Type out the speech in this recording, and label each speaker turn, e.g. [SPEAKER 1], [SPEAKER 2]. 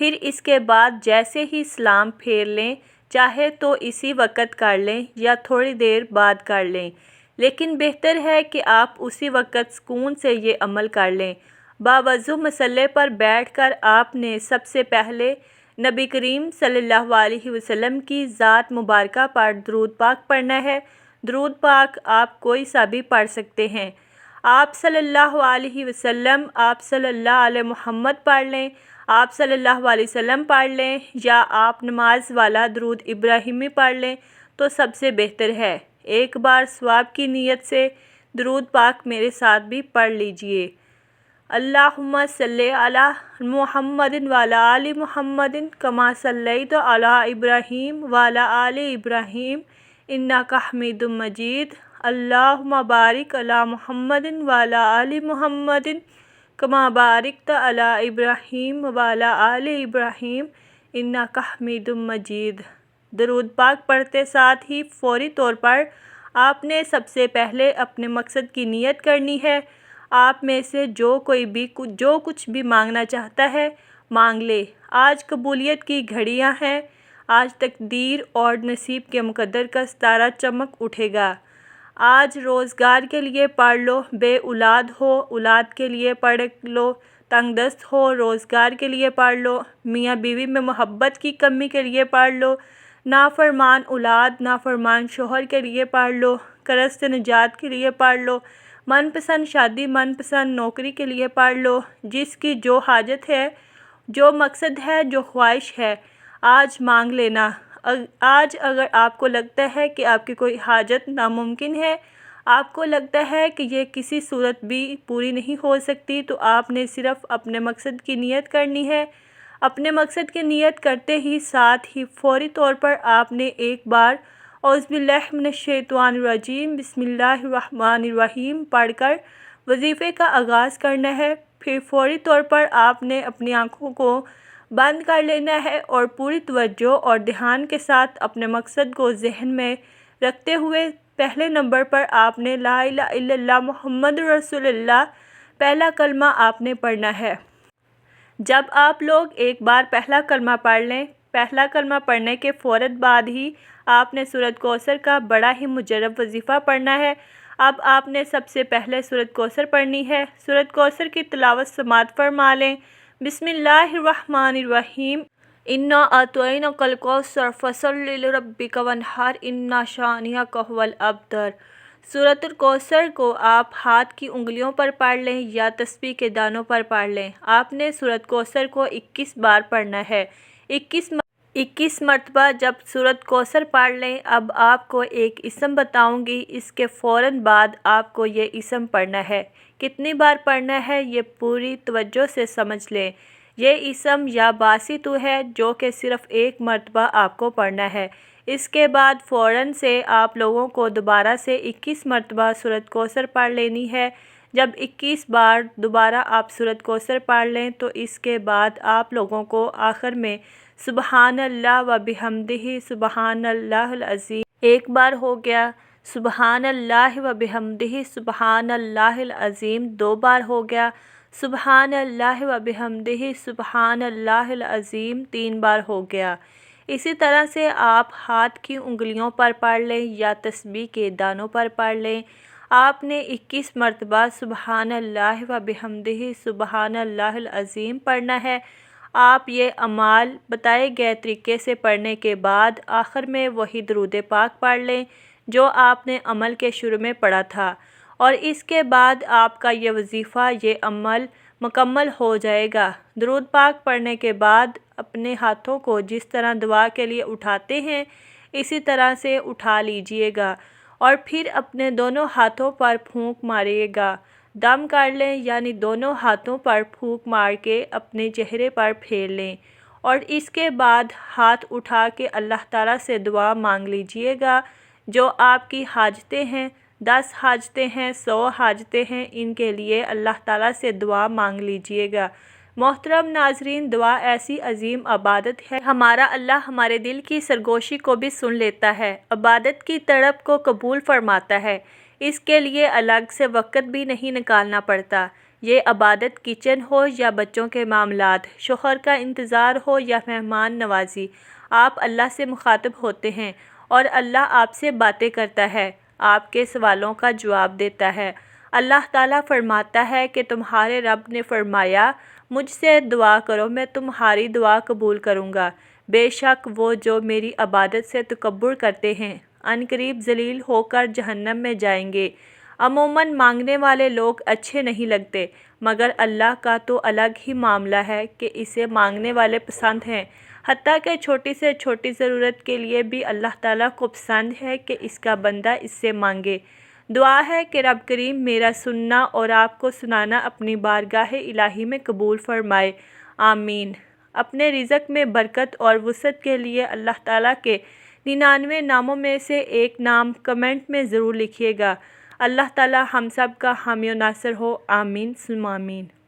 [SPEAKER 1] پھر اس کے بعد جیسے ہی سلام پھیر لیں، چاہے تو اسی وقت کر لیں یا تھوڑی دیر بعد کر لیں، لیکن بہتر ہے کہ آپ اسی وقت سکون سے یہ عمل کر لیں۔ باوضو مصلی پر بیٹھ کر آپ نے سب سے پہلے نبی کریم صلی اللہ علیہ وسلم کی ذات مبارکہ پر درود پاک پڑھنا ہے۔ درود پاک آپ کوئی سا بھی پڑھ سکتے ہیں۔ آپ صلی اللہ علیہ وسلم، آپ صلی اللہ علیہ محمد پڑھ لیں، آپ صلی اللہ علیہ وسلم پڑھ لیں، یا آپ نماز والا درود ابراہیمی پڑھ لیں تو سب سے بہتر ہے۔ ایک بار ثواب کی نیت سے درود پاک میرے ساتھ بھی پڑھ لیجئے۔ اللہم صلی علی محمد وعلی آل محمد کما صلیت علی ابراہیم وعلی آل ابراہیم انک حمید مجید۔ اللہم بارک علی محمد وعلی آل محمد کما بارکت علی ابراہیم وعلی آل ابراہیم انک حمید مجید۔ درود پاک پڑھتے ساتھ ہی فوری طور پر آپ نے سب سے پہلے اپنے مقصد کی نیت کرنی ہے۔ آپ میں سے جو کچھ بھی مانگنا چاہتا ہے مانگ لے۔ آج قبولیت کی گھڑیاں ہیں۔ آج تقدیر اور نصیب کے مقدر کا ستارہ چمک اٹھے گا۔ آج روزگار کے لیے پڑھ لو، بے اولاد ہو اولاد کے لیے پڑھ لو، تنگ دست ہو روزگار کے لیے پڑھ لو، میاں بیوی میں محبت کی کمی کے لیے پڑھ لو، نافرمان اولاد نافرمان شوہر کے لیے پڑھ لو، قرض سے نجات کے لیے پڑھ لو، من پسند شادی من پسند نوکری کے لیے پڑھ لو۔ جس کی جو حاجت ہے، جو مقصد ہے، جو خواہش ہے، آج مانگ لینا۔ آج اگر آپ کو لگتا ہے کہ آپ کی کوئی حاجت ناممکن ہے، آپ کو لگتا ہے کہ یہ کسی صورت بھی پوری نہیں ہو سکتی، تو آپ نے صرف اپنے مقصد کی نیت کرنی ہے۔ اپنے مقصد کی نیت کرتے ہی ساتھ ہی فوری طور پر آپ نے ایک بار اعوذ باللہ من الشیطان الرجیم بسم اللہ الرحمن الرحیم پڑھ کر وظیفے کا آغاز کرنا ہے۔ پھر فوری طور پر آپ نے اپنی آنکھوں کو بند کر لینا ہے اور پوری توجہ اور دھیان کے ساتھ اپنے مقصد کو ذہن میں رکھتے ہوئے پہلے نمبر پر آپ نے لا الہ الا اللہ محمد رسول اللہ پہلا کلمہ آپ نے پڑھنا ہے۔ جب آپ لوگ ایک بار پہلا کلمہ پڑھ لیں، پہلا کلمہ پڑھنے کے فوراً بعد ہی آپ نے سورۃ کوثر کا بڑا ہی مجرب وظیفہ پڑھنا ہے۔ اب آپ نے سب سے پہلے سورۃ کوثر پڑھنی ہے۔ سورۃ کوثر کی تلاوت سماعت فرما لیں۔ بسم اللہ الرحمن الرحیم انا اعطیناک الکوثر فصلی لربک وانحر ان شانئک ھو الابتر۔ سورۃ الکوثر کو آپ ہاتھ کی انگلیوں پر پڑھ لیں یا تسبیح کے دانوں پر پڑھ لیں۔ آپ نے سورۃ کوثر کو 21 بار پڑھنا ہے۔ 21 مرتبہ جب سورۃ کوثر پڑھ لیں، اب آپ کو ایک اسم بتاؤں گی، اس کے فوراً بعد آپ کو یہ اسم پڑھنا ہے۔ کتنی بار پڑھنا ہے یہ پوری توجہ سے سمجھ لیں۔ یہ اسم یا باسطو ہے جو کہ صرف ایک مرتبہ آپ کو پڑھنا ہے۔ اس کے بعد فوراً سے آپ لوگوں کو دوبارہ سے 21 مرتبہ سورۃ کوثر پڑھ لینی ہے۔ جب 21 بار دوبارہ آپ سورۃ کوثر پڑھ لیں تو اس کے بعد آپ لوگوں کو آخر میں سبحان اللہ و بحمدہ سبحان اللہ العظیم ایک بار ہو گیا، سبحان اللہ و بحمدہ سبحان اللہ العظیم 2 بار ہو گیا، سبحان اللہ و بحمدہ سبحان اللہ العظیم 3 بار ہو گیا۔ اسی طرح سے آپ ہاتھ کی انگلیوں پر پڑھ لیں یا تسبیح کے دانوں پر پڑھ لیں۔ آپ نے 21 مرتبہ سبحان اللہ و بحمدہ سبحان اللہ العظیم پڑھنا ہے۔ آپ یہ اعمال بتائے گئے طریقے سے پڑھنے کے بعد آخر میں وہی درود پاک پڑھ لیں جو آپ نے عمل کے شروع میں پڑھا تھا، اور اس کے بعد آپ کا یہ وظیفہ، یہ عمل مکمل ہو جائے گا۔ درود پاک پڑھنے کے بعد اپنے ہاتھوں کو جس طرح دعا کے لیے اٹھاتے ہیں اسی طرح سے اٹھا لیجئے گا، اور پھر اپنے دونوں ہاتھوں پر پھونک ماریے گا۔ دم کر لیں، یعنی دونوں ہاتھوں پر پھونک مار کے اپنے چہرے پر پھیر لیں، اور اس کے بعد ہاتھ اٹھا کے اللہ تعالیٰ سے دعا مانگ لیجئے گا۔ جو آپ کی حاجتیں ہیں، 10 حاجتیں ہیں، 100 حاجتیں ہیں، ان کے لیے اللہ تعالیٰ سے دعا مانگ لیجئے گا۔ محترم ناظرین، دعا ایسی عظیم عبادت ہے، ہمارا اللہ ہمارے دل کی سرگوشی کو بھی سن لیتا ہے، عبادت کی طلب کو قبول فرماتا ہے۔ اس کے لیے الگ سے وقت بھی نہیں نکالنا پڑتا۔ یہ عبادت کچن ہو یا بچوں کے معاملات، شوہر کا انتظار ہو یا مہمان نوازی، آپ اللہ سے مخاطب ہوتے ہیں اور اللہ آپ سے باتیں کرتا ہے، آپ کے سوالوں کا جواب دیتا ہے۔ اللہ تعالیٰ فرماتا ہے کہ تمہارے رب نے فرمایا، مجھ سے دعا کرو میں تمہاری دعا قبول کروں گا۔ بے شک وہ جو میری عبادت سے تکبر کرتے ہیں عنقریب ذلیل ہو کر جہنم میں جائیں گے۔ عموماً مانگنے والے لوگ اچھے نہیں لگتے، مگر اللہ کا تو الگ ہی معاملہ ہے کہ اسے مانگنے والے پسند ہیں، حتیٰ کہ چھوٹی سے چھوٹی ضرورت کے لیے بھی اللہ تعالیٰ کو پسند ہے کہ اس کا بندہ اس سے مانگے۔ دعا ہے کہ رب کریم میرا سننا اور آپ کو سنانا اپنی بارگاہ الہی میں قبول فرمائے، آمین۔ اپنے رزق میں برکت اور وسعت کے لیے اللہ تعالیٰ کے 99 ناموں میں سے ایک نام کمنٹ میں ضرور لکھیے گا۔ اللہ تعالیٰ ہم سب کا حامی و ناصر ہو، آمین ثم آمین۔